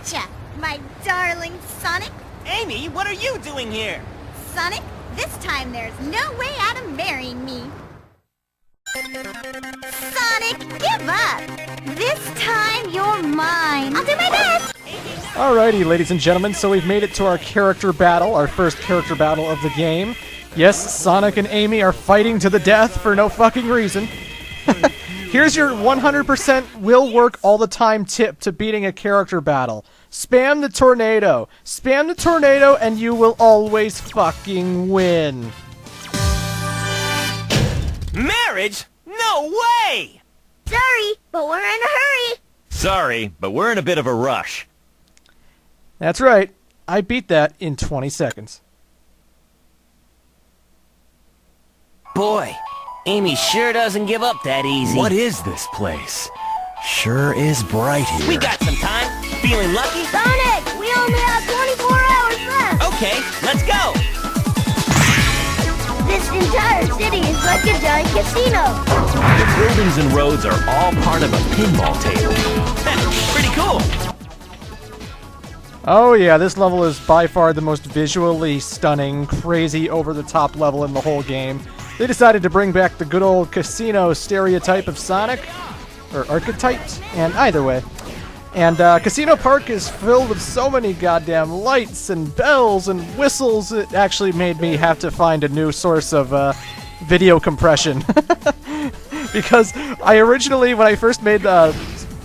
Gotcha, my darling Sonic. Amy, what are you doing here? Sonic, this time there's no way out of marrying me. Sonic, give up. This time you're mine. I'll do my best. Alrighty, ladies and gentlemen, so we've made it to our character battle, our first character battle of the game. Yes, Sonic and Amy are fighting to the death for no fucking reason. Here's your 100% will work all the time tip to beating a character battle. Spam the tornado. Spam the tornado and you will always fucking win. Marriage? No way! Sorry, but we're in a hurry. Sorry, but we're in a bit of a rush. That's right. I beat that in 20 seconds. Boy, Amy sure doesn't give up that easy. What is this place? Sure is bright here. We got some time. Feeling lucky? Sonic, we only have 24 hours left. Okay, let's go. This entire city is like a giant casino. The buildings and roads are all part of a pinball table. Pretty cool. Oh yeah, this level is by far the most visually stunning, crazy, over-the-top level in the whole game. They decided to bring back the good old casino stereotype of Sonic, or archetype, and either way. And Casino Park is filled with so many goddamn lights and bells and whistles, it actually made me have to find a new source of video compression. Because I originally, when I first made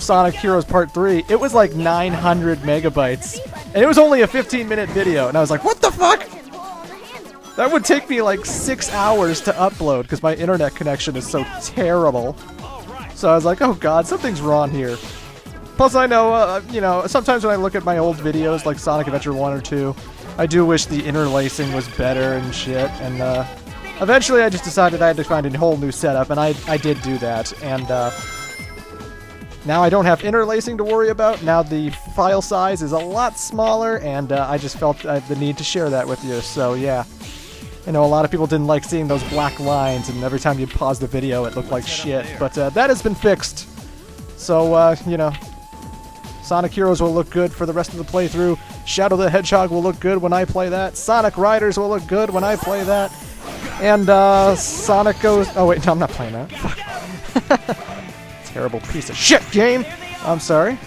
Sonic Heroes Part 3, it was like 900 megabytes. And it was only a 15-minute video, and I was like, what the fuck? That would take me like 6 hours to upload, because my internet connection is so terrible. So I was like, oh god, something's wrong here. Plus I know, you know, sometimes when I look at my old videos, like Sonic Adventure 1 or 2, I do wish the interlacing was better and shit, and eventually I just decided I had to find a whole new setup, and I did do that, and now I don't have interlacing to worry about. Now the file size is a lot smaller, and I just felt the need to share that with you, so yeah. I know a lot of people didn't like seeing those black lines, and every time you pause the video it looked like shit, but that has been fixed. So, you know, Sonic Heroes will look good for the rest of the playthrough. Shadow the Hedgehog will look good when I play that. Sonic Riders will look good when I play that. And, Sonic goes... Oh, wait, no, I'm not playing that. Fuck. Terrible piece of shit game! I'm sorry.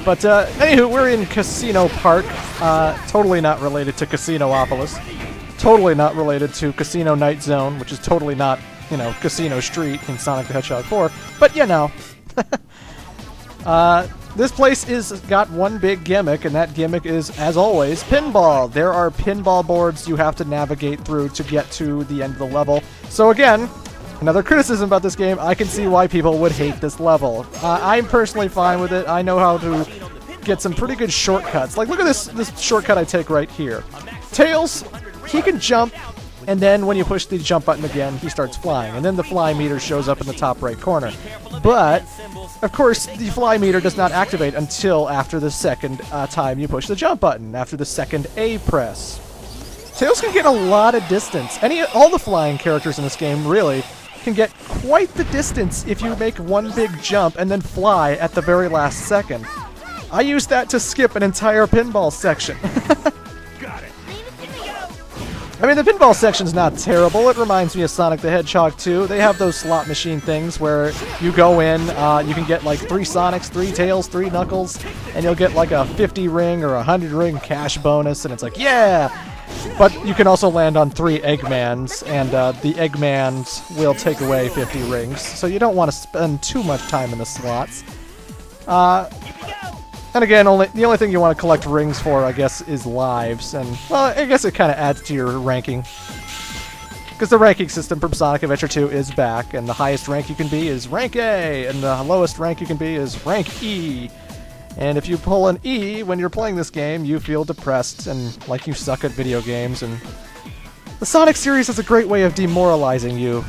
But, anywho, we're in Casino Park. Totally not related to Casinopolis. Totally not related to Casino Night Zone, which is totally not, you know, Casino Street in Sonic the Hedgehog 4. But, you know. This place is got one big gimmick, and that gimmick is, as always, pinball. There are pinball boards you have to navigate through to get to the end of the level. So, again... Another criticism about this game, I can see why people would hate this level. I'm personally fine with it. I know how to get some pretty good shortcuts. Like, look at this shortcut I take right here. Tails, he can jump, and then when you push the jump button again, he starts flying. And then the fly meter shows up in the top right corner. But, of course, the fly meter does not activate until after the second time you push the jump button, after the second A press. Tails can get a lot of distance. All the flying characters in this game, really, can get quite the distance if you make one big jump and then fly at the very last second. I used that to skip an entire pinball section. I mean, the pinball section's not terrible. It reminds me of Sonic the Hedgehog 2. They have those slot machine things where you go in, you can get like 3 Sonics, 3 Tails, 3 Knuckles, and you'll get like a 50 ring or a 100 ring cash bonus, and it's like, yeah! But you can also land on 3 Eggmans, and the Eggmans will take away 50 rings, so you don't want to spend too much time in the slots. And again, the only thing you want to collect rings for, I guess, is lives, and, well, I guess it kind of adds to your ranking. Because the ranking system from Sonic Adventure 2 is back, and the highest rank you can be is rank A, and the lowest rank you can be is rank E. And if you pull an E when you're playing this game, you feel depressed and like you suck at video games, and the Sonic series is a great way of demoralizing you.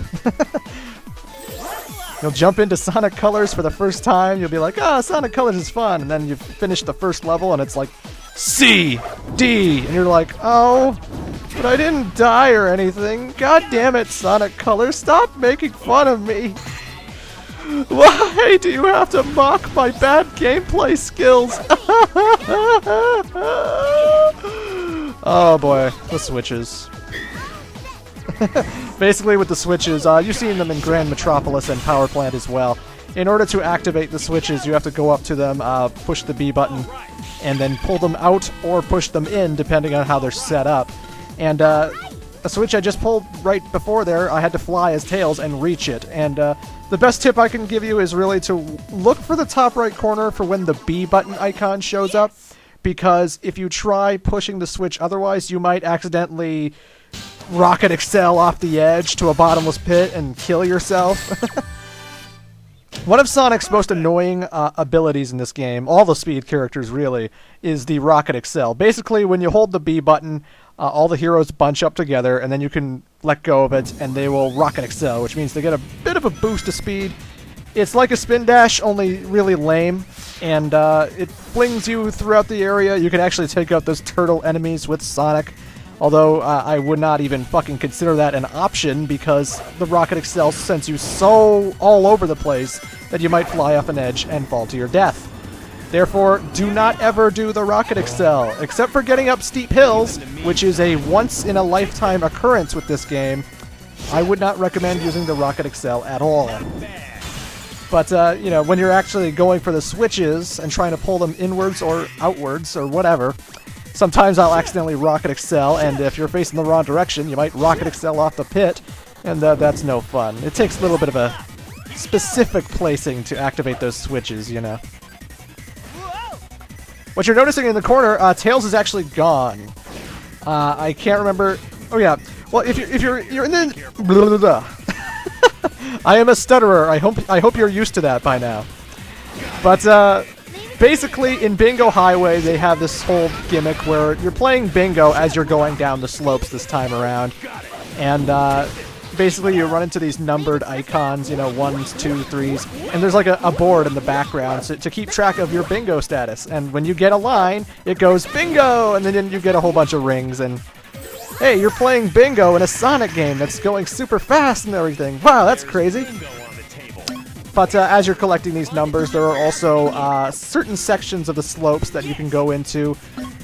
You'll jump into Sonic Colors for the first time, you'll be like, ah, Sonic Colors is fun, and then you finish the first level and it's like, C, D, and you're like, oh, but I didn't die or anything. God damn it, Sonic Colors, stop making fun of me. Why do you have to mock my bad gameplay skills? Oh boy, the switches. Basically with the switches, you've seen them in Grand Metropolis and Power Plant as well. In order to activate the switches, you have to go up to them, push the B button, and then pull them out or push them in, depending on how they're set up. And a switch I just pulled right before there, I had to fly as Tails and reach it. And the best tip I can give you is really to look for the top right corner for when the B button icon shows up, because if you try pushing the switch otherwise, you might accidentally rocket excel off the edge to a bottomless pit and kill yourself. One of Sonic's most annoying abilities in this game, all the Speed characters really, is the rocket excel. Basically, when you hold the B button, all the heroes bunch up together, and then you can let go of it, and they will rocket excel, which means they get a bit of a boost of speed. It's like a spin dash, only really lame, and it flings you throughout the area. You can actually take out those turtle enemies with Sonic, although I would not even fucking consider that an option, because the rocket excel sends you so all over the place that you might fly off an edge and fall to your death. Therefore, do not ever do the rocket excel, except for getting up steep hills, which is a once-in-a-lifetime occurrence with this game. I would not recommend using the rocket excel at all. But, you know, when you're actually going for the switches and trying to pull them inwards or outwards or whatever, sometimes I'll accidentally rocket excel, and if you're facing the wrong direction, you might rocket excel off the pit, and that's no fun. It takes a little bit of a specific placing to activate those switches, you know. What you're noticing in the corner, Tails is actually gone. I can't remember. Oh yeah. Well, if you're in the blah, blah, blah. I am a stutterer. I hope you're used to that by now. But basically, in Bingo Highway, they have this whole gimmick where you're playing bingo as you're going down the slopes this time around, and basically you run into these numbered icons, you know, 1s, 2s, 3s, and there's like a board in the background to keep track of your bingo status. And when you get a line, it goes bingo, and then you get a whole bunch of rings, and hey, you're playing bingo in a Sonic game that's going super fast and everything. Wow, that's crazy. But as you're collecting these numbers, there are also certain sections of the slopes that you can go into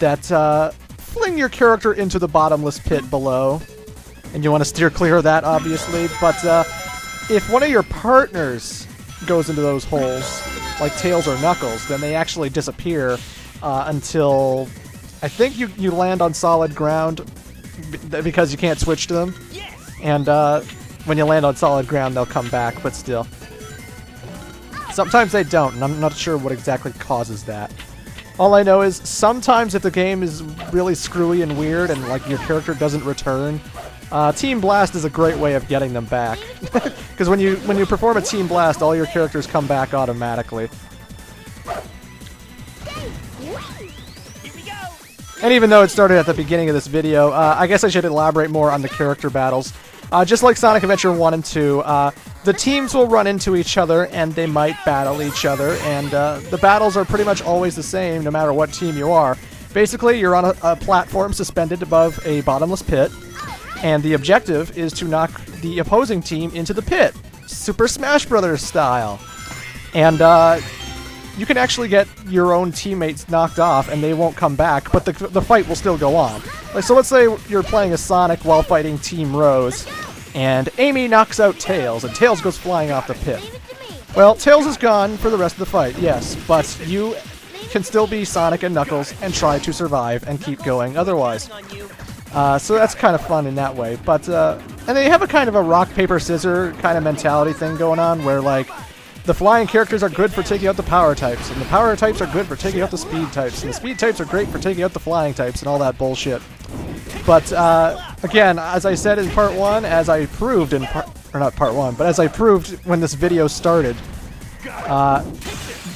that fling your character into the bottomless pit below. And you want to steer clear of that, obviously. But if one of your partners goes into those holes, like Tails or Knuckles, then they actually disappear until I think you land on solid ground because you can't switch to them. And when you land on solid ground, they'll come back, but still. Sometimes they don't, and I'm not sure what exactly causes that. All I know is sometimes if the game is really screwy and weird and like your character doesn't return, Team Blast is a great way of getting them back. Because when you perform a Team Blast, all your characters come back automatically. And even though it started at the beginning of this video, I guess I should elaborate more on the character battles. Just like Sonic Adventure 1 and 2, the teams will run into each other and they might battle each other, and the battles are pretty much always the same no matter what team you are. Basically, you're on a platform suspended above a bottomless pit, and the objective is to knock the opposing team into the pit, Super Smash Bros. Style. And you can actually get your own teammates knocked off and they won't come back, but the fight will still go on. Like, so let's say you're playing as Sonic while fighting Team Rose, and Amy knocks out Tails, and Tails goes flying off the pit. Well, Tails is gone for the rest of the fight, yes, but you can still be Sonic and Knuckles and try to survive and keep going otherwise. So that's kind of fun in that way. But and they have a kind of a rock, paper, scissors kind of mentality thing going on where, like, the flying characters are good for taking out the power types, and the power types are good for taking out the speed types, and the speed types are great for taking out the flying types and all that bullshit. But again, as I said in part 1, as I proved in not part 1, but as I proved when this video started,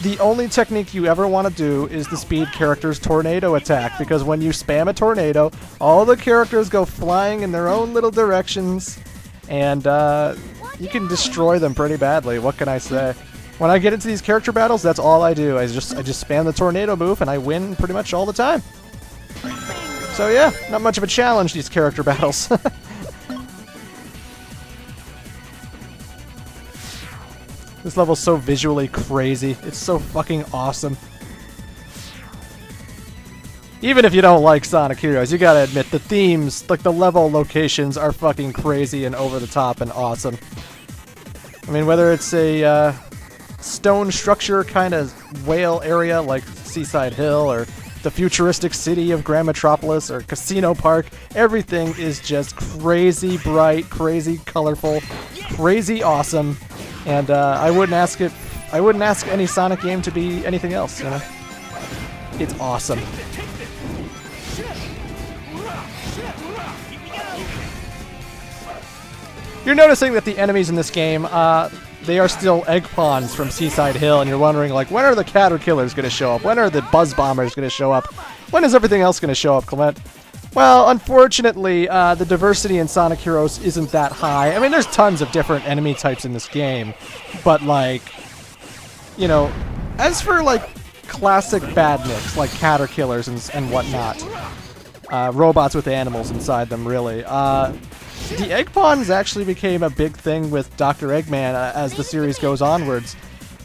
the only technique you ever want to do is the speed character's tornado attack, because when you spam a tornado, all the characters go flying in their own little directions, and you can destroy them pretty badly. What can I say? When I get into these character battles, that's all I do. I just spam the tornado move, and I win pretty much all the time. So yeah, not much of a challenge, these character battles. This level's so visually crazy. It's so fucking awesome. Even if you don't like Sonic Heroes, you gotta admit the themes, like the level locations, are fucking crazy and over the top and awesome. I mean, whether it's a stone structure kind of whale area like Seaside Hill, or the futuristic city of Grand Metropolis, or Casino Park, everything is just crazy bright, crazy colorful, crazy awesome, and I wouldn't ask any Sonic game to be anything else, you know? It's awesome. You're noticing that the enemies in this game, they are still egg pawns from Seaside Hill, and you're wondering, like, when are the Caterkillers going to show up? When are the Buzz Bombers going to show up? When is everything else going to show up, Clement? Well, unfortunately, the diversity in Sonic Heroes isn't that high. I mean, there's tons of different enemy types in this game, but, like, you know, as for, like, classic badniks, like Caterkillers and whatnot, robots with animals inside them, really, the egg pawns actually became a big thing with Dr. Eggman as the series goes onwards.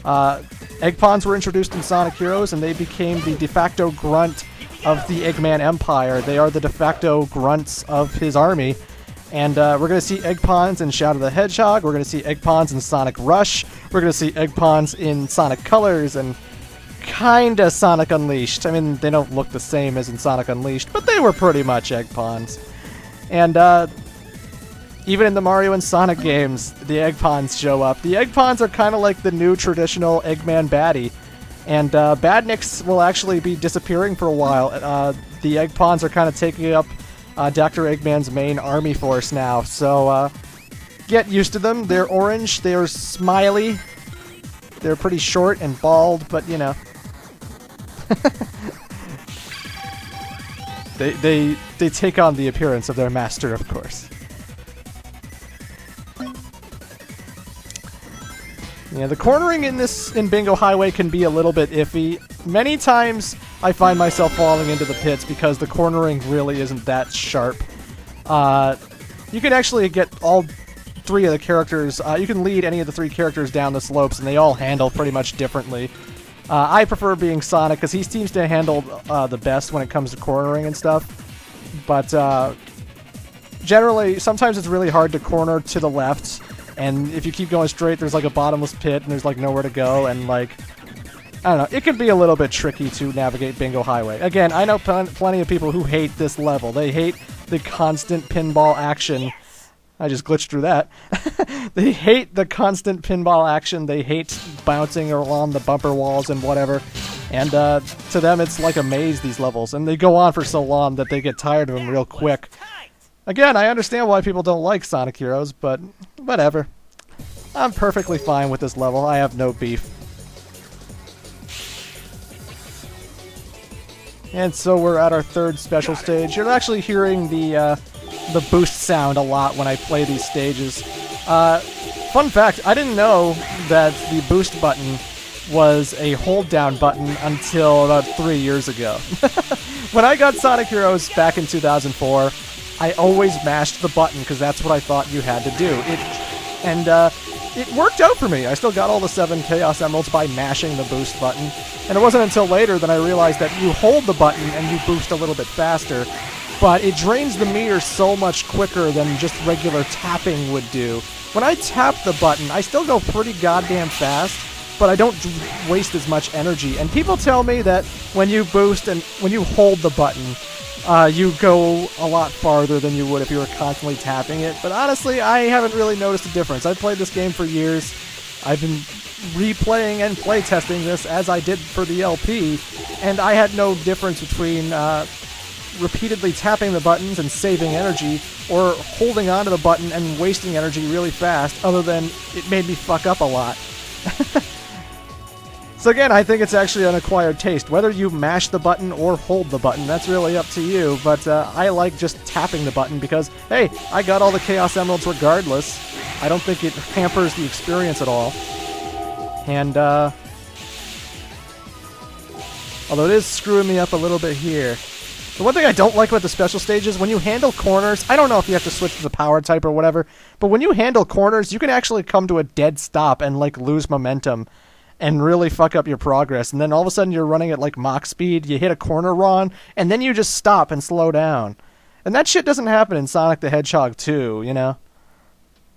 Egg pawns were introduced in Sonic Heroes, and they became the de facto grunt of the Eggman Empire. They are the de facto grunts of his army. And we're going to see egg pawns in Shadow the Hedgehog. We're going to see egg pawns in Sonic Rush. We're going to see egg pawns in Sonic Colors and kinda Sonic Unleashed. I mean, they don't look the same as in Sonic Unleashed, but they were pretty much egg pawns. And even in the Mario and Sonic games, the egg pawns show up. The egg pawns are kind of like the new traditional Eggman baddie. And badniks will actually be disappearing for a while. The egg pawns are kind of taking up Dr. Eggman's main army force now. So get used to them. They're orange. They're smiley. They're pretty short and bald, but you know. they take on the appearance of their master, of course. Yeah, the cornering in Bingo Highway can be a little bit iffy. Many times I find myself falling into the pits because the cornering really isn't that sharp. You can actually get all three of the characters, you can lead any of the three characters down the slopes, and they all handle pretty much differently. I prefer being Sonic because he seems to handle the best when it comes to cornering and stuff. But generally, sometimes it's really hard to corner to the left. And if you keep going straight, there's like a bottomless pit, and there's like nowhere to go, and like, I don't know, it can be a little bit tricky to navigate Bingo Highway. Again, I know plenty of people who hate this level. They hate the constant pinball action. I just glitched through that. They hate the constant pinball action. They hate bouncing along the bumper walls and whatever. And to them, it's like a maze, these levels. And they go on for so long that they get tired of them real quick. Again, I understand why people don't like Sonic Heroes, but whatever. I'm perfectly fine with this level. I have no beef. And so we're at our third special stage. You're actually hearing the boost sound a lot when I play these stages. Fun fact, I didn't know that the boost button was a hold down button until about 3 years ago. When I got Sonic Heroes back in 2004, I always mashed the button because that's what I thought you had to do. It worked out for me. I still got all the 7 Chaos Emeralds by mashing the boost button. And it wasn't until later that I realized that you hold the button and you boost a little bit faster, but it drains the meter so much quicker than just regular tapping would do. When I tap the button, I still go pretty goddamn fast, but I don't waste as much energy. And people tell me that when you boost and when you hold the button, you go a lot farther than you would if you were constantly tapping it. But honestly, I haven't really noticed a difference. I've played this game for years. I've been replaying and playtesting this as I did for the LP, and I had no difference between repeatedly tapping the buttons and saving energy, or holding onto the button and wasting energy really fast, other than it made me fuck up a lot. So again, I think it's actually an acquired taste. Whether you mash the button or hold the button, that's really up to you, but I like just tapping the button because, hey, I got all the Chaos Emeralds regardless. I don't think it hampers the experience at all. And, although it is screwing me up a little bit here. The one thing I don't like about the special stages, when you handle corners, I don't know if you have to switch to the power type or whatever, but when you handle corners, you can actually come to a dead stop and, like, lose momentum and really fuck up your progress. And then all of a sudden you're running at, like, Mach speed, you hit a corner wrong, and then you just stop and slow down. And that shit doesn't happen in Sonic the Hedgehog 2, you know?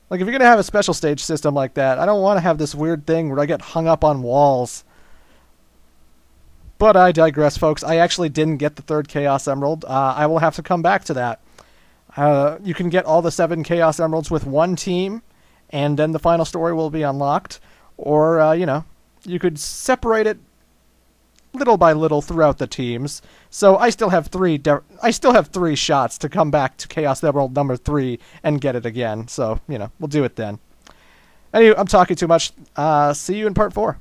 Like, if you're going to have a special stage system like that, I don't want to have this weird thing where I get hung up on walls. But I digress, folks. I actually didn't get the third Chaos Emerald. I will have to come back to that. You can get all the 7 Chaos Emeralds with one team, and then the final story will be unlocked. Or, you know, you could separate it little by little throughout the teams. So I still have three shots to come back to Chaos Emerald number 3 and get it again. So, you know, we'll do it then. Anyway, I'm talking too much. See you in part 4.